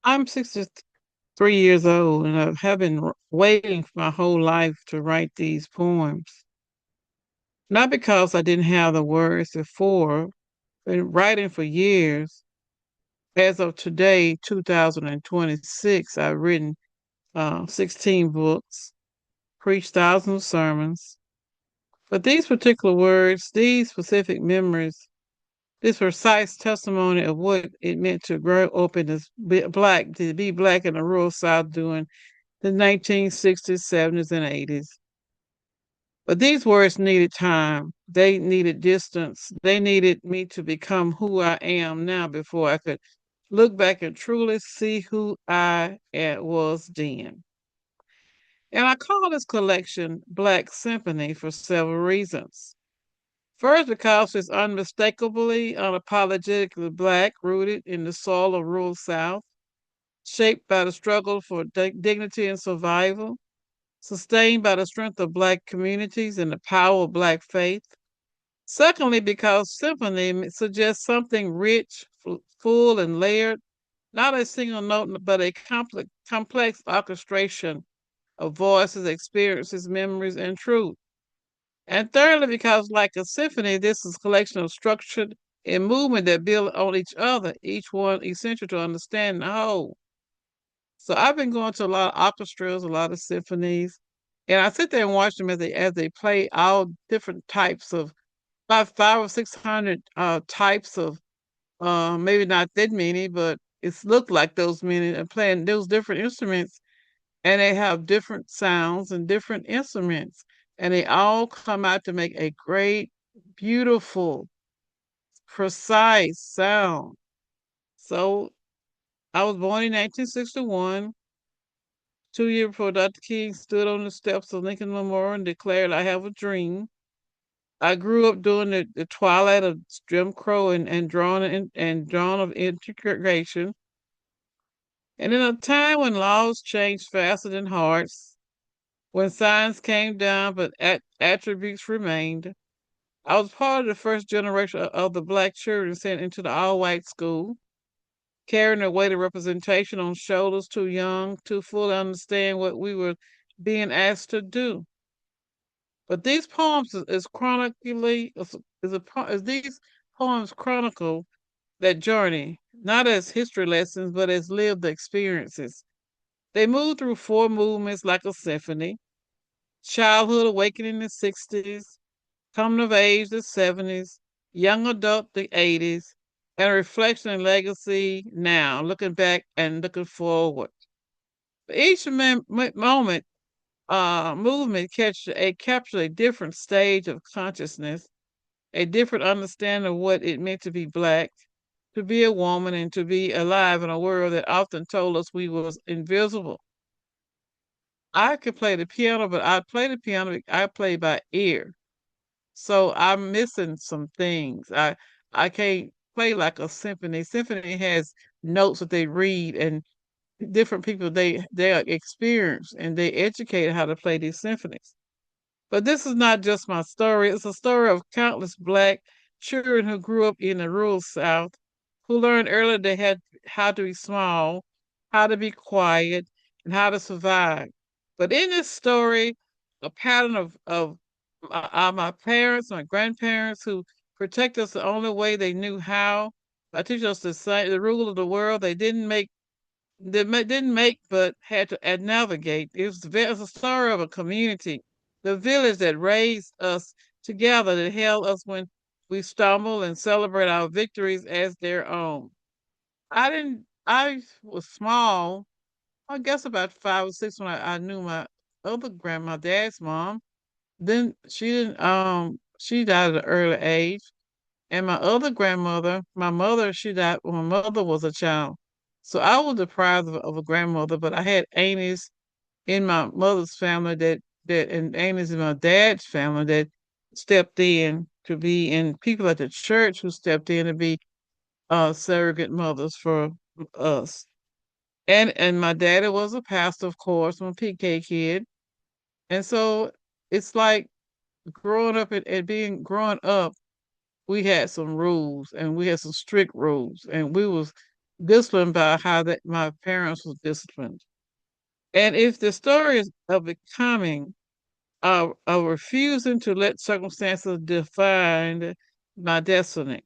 I'm 63 years old and I have been waiting for my whole life to write these poems. Not because I didn't have the words before, been writing for years. As of today, 2026, I've written 16 books, preached thousands of sermons. But these particular words, these specific memories, this precise testimony of what it meant to grow up in this black, to be black in the rural South during the 1960s, 70s, and 80s. But these words needed time. They needed distance. They needed me to become who I am now before I could look back and truly see who was then. And I call this collection Black Symphony for several reasons. First, because it's unmistakably, unapologetically black, rooted in the soil of rural South, shaped by the struggle for dignity and survival, sustained by the strength of black communities and the power of black faith. Secondly, because symphony suggests something rich, full, and layered, not a single note, but a complex orchestration of voices, experiences, memories, and truth. And thirdly, because like a symphony, this is a collection of structured and movement that build on each other, each one essential to understand the whole. So I've been going to a lot of orchestras, a lot of symphonies, and I sit there and watch them as they play all different types of about 500 or 600 types of maybe not that many, but it's looked like those many and playing those different instruments, and they have different sounds and different instruments, and they all come out to make a great, beautiful, precise sound. So I was born in 1961. 2 years before Dr. King stood on the steps of Lincoln Memorial and declared, "I have a dream." I grew up during the twilight of Jim Crow and drawn of integration, and in a time when laws changed faster than hearts, when signs came down but attributes remained. I was part of the first generation of the black children sent into the all-white school, carrying the weight of representation on shoulders too young to fully understand what we were being asked to do. But these poems is chronically is these poems chronicle that journey, not as history lessons, but as lived experiences. They move through four movements like a symphony: childhood awakening in the 60s, coming of age the 70s, young adult the 80s, and a reflection and legacy now, looking back and looking forward. Each moment, movement captures a different stage of consciousness, a different understanding of what it meant to be black, to be a woman, and to be alive in a world that often told us we was invisible. I could play the piano, but I play by ear. So I'm missing some things. I can't play like a symphony. Symphony has notes that they read, and different people they are experienced and they educated how to play these symphonies. But this is not just my story. It's a story of countless black children who grew up in the rural South, who learned early they had how to be small, how to be quiet, and how to survive. But in this story, a pattern of my parents, my grandparents, who protect us the only way they knew how. I teach us the rule of the world. They didn't make, but had to navigate. It's a story of a community, the village that raised us together, that held us when we stumble and celebrate our victories as their own. I was small, I guess about 5 or 6 when I knew my other my dad's mom. Then she died at an early age. And my other grandmother, my mother, she died when my mother was a child. So I was deprived of a grandmother, but I had aunties in my mother's family and aunties in my dad's family that stepped in to be, and people at the church who stepped in to be surrogate mothers for us. And my daddy was a pastor, of course. I'm a PK kid. And so it's like growing up and being growing up, we had some rules and we had some strict rules, and we was disciplined by how that my parents were disciplined. And if the story is of becoming, of refusing to let circumstances define my destiny,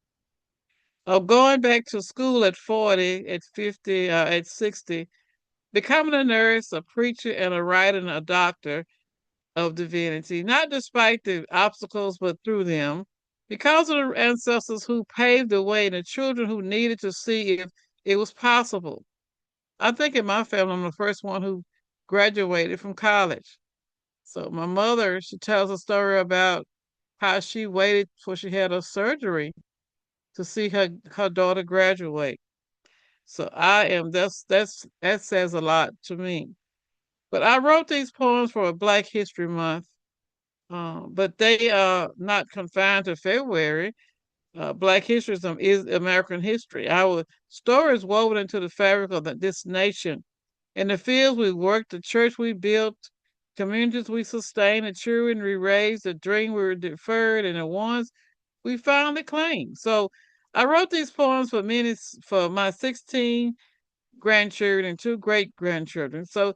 of going back to school at 40, at 50, at 60, becoming a nurse, a preacher, and a writer and a doctor of divinity, not despite the obstacles, but through them, because of the ancestors who paved the way and the children who needed to see if it was possible. I think in my family, I'm the first one who graduated from college. So my mother, she tells a story about how she waited before she had a surgery to see her daughter graduate. So I am that says a lot to me. But I wrote these poems for a Black History Month, but they are not confined to February. Black history is American history. Our story is woven into the fabric of this nation. In the fields we worked, the church we built, communities we sustained, the children we raised, the dream we deferred, and the ones we finally claimed. So I wrote these poems for my 16 grandchildren and two great grandchildren. So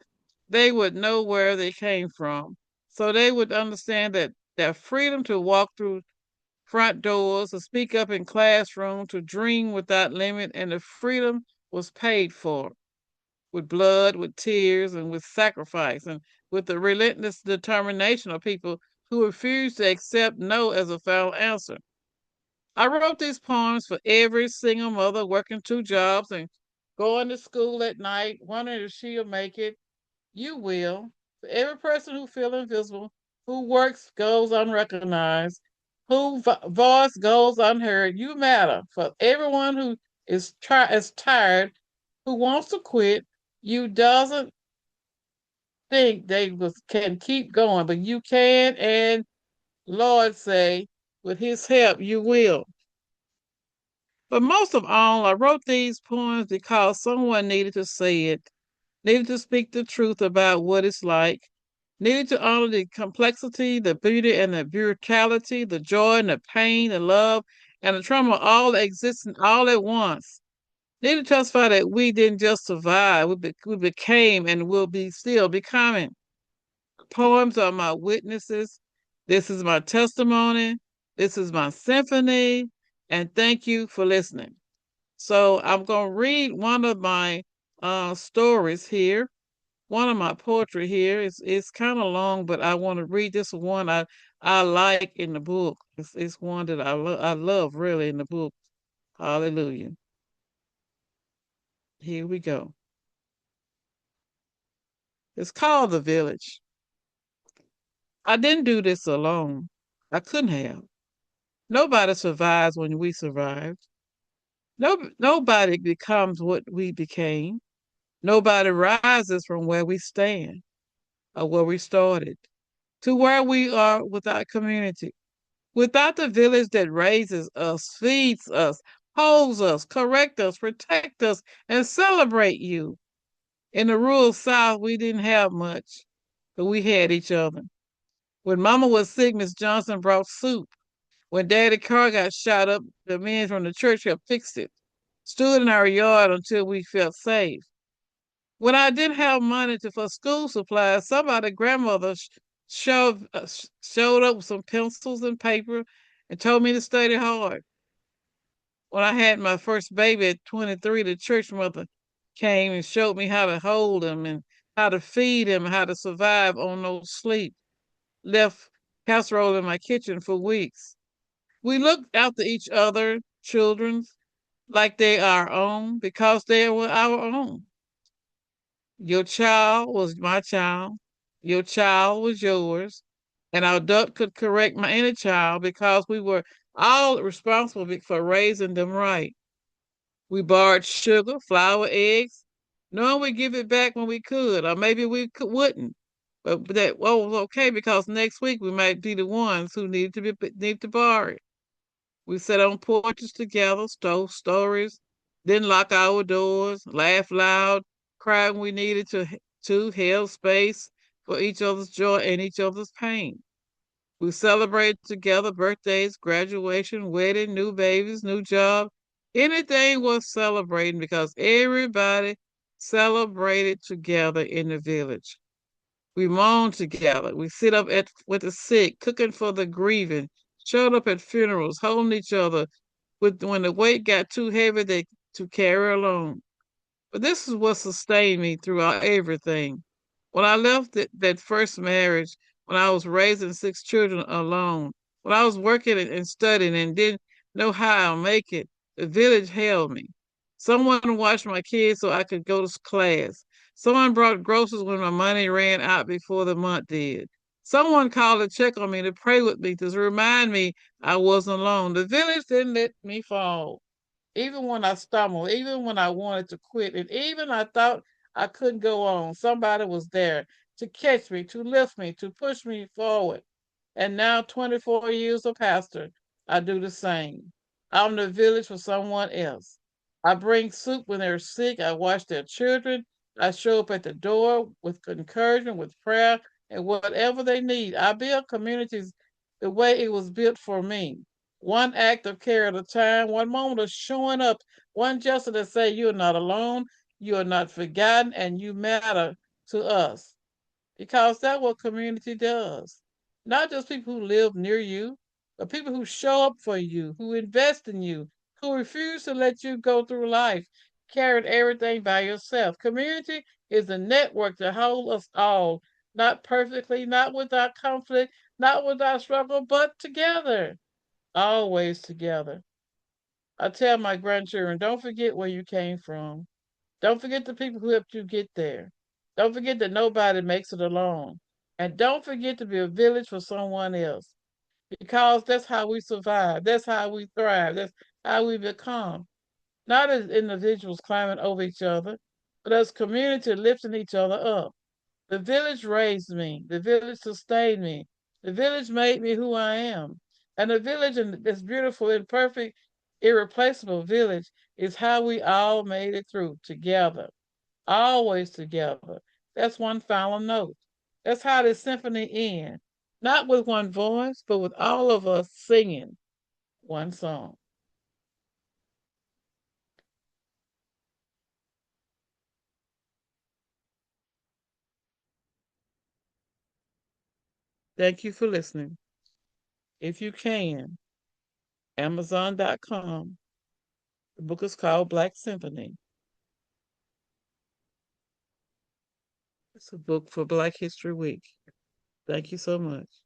they would know where they came from. So they would understand that their freedom to walk through front doors, to speak up in classrooms, to dream without limit, and the freedom was paid for with blood, with tears, and with sacrifice, and with the relentless determination of people who refuse to accept no as a final answer. I wrote these poems for every single mother working two jobs and going to school at night, wondering if she'll make it. You will. For every person who feels invisible, who works goes unrecognized, whose voice goes unheard, you matter. For everyone who is tired, who wants to quit, you doesn't think can keep going, but you can, and Lord say, with His help, you will. But most of all, I wrote these poems because someone needed to say it, needed to speak the truth about what it's like, needed to honor the complexity, the beauty, and the brutality, the joy and the pain, the love and the trauma all existing all at once. Needed to testify that we didn't just survive, we became and will be still becoming. Poems are my witnesses. This is my testimony. This is my symphony. And thank you for listening. So I'm going to read one of my stories here. One of my poetry here is kind of long, but I want to read this one I like in the book. It's one that I love really in the book. Hallelujah. Here we go. It's called The Village. I didn't do this alone. I couldn't have. Nobody survives when we survived. Nobody becomes what we became. Nobody rises from where we stand or where we started to where we are without community. Without the village that raises us, feeds us, holds us, corrects us, protects us, and celebrate you. In the rural South, we didn't have much, but we had each other. When Mama was sick, Miss Johnson brought soup. When Daddy car got shot up, the men from the church helped fix it. Stood in our yard until we felt safe. When I didn't have money for school supplies, somebody grandmother showed up with some pencils and paper and told me to study hard. When I had my first baby at 23, the church mother came and showed me how to hold him and how to feed him, how to survive on no sleep. Left casserole in my kitchen for weeks. We looked after each other, children, like they are our own because they were our own. Your child was my child. Your child was yours. And our adult could correct my inner child because we were all responsible for raising them right. We borrowed sugar, flour, eggs, knowing we'd give it back when we could, or maybe wouldn't. But that was okay because next week we might be the ones who need to borrow it. We sat on porches together, told stories, didn't lock our doors, laughed loud, cried when we needed to held space for each other's joy and each other's pain. We celebrated together birthdays, graduation, wedding, new babies, new job, Anything worth celebrating because everybody celebrated together in the village. We mourn together. We sit up with the sick, cooking for the grieving, showed up at funerals, holding each other when the weight got too heavy to carry alone. But this is what sustained me throughout everything. When I left that first marriage, when I was raising six children alone, when I was working and studying and didn't know how I'll make it, the village held me. Someone watched my kids so I could go to class. Someone brought groceries when my money ran out before the month did. Someone called to check on me, to pray with me, to remind me I wasn't alone. The village didn't let me fall. Even when I stumbled, even when I wanted to quit, and even I thought I couldn't go on, somebody was there to catch me, to lift me, to push me forward. And now, 24 years of pastor, I do the same. I'm the village for someone else. I bring soup when they're sick. I watch their children. I show up at the door with encouragement, with prayer, and whatever they need. I build communities the way it was built for me. One act of care at a time, one moment of showing up, one gesture to say you're not alone, you are not forgotten, and you matter to us. Because that's what community does. Not just people who live near you, but people who show up for you, who invest in you, who refuse to let you go through life carrying everything by yourself. Community is a network to hold us all, not perfectly, not without conflict, not without struggle, but together, always together. I tell my grandchildren, don't forget where you came from. Don't forget the people who helped you get there. Don't forget that nobody makes it alone. And don't forget to be a village for someone else. Because that's how we survive. That's how we thrive. That's how we become. Not as individuals climbing over each other, but as community lifting each other up. The village raised me. The village sustained me. The village made me who I am. And the village, and this beautiful, imperfect, irreplaceable village, is how we all made it through together, always together. That's one final note. That's how the symphony ends. Not with one voice, but with all of us singing one song. Thank you for listening. If you can, Amazon.com. The book is called Black Symphony. It's a book for Black History Week. Thank you so much.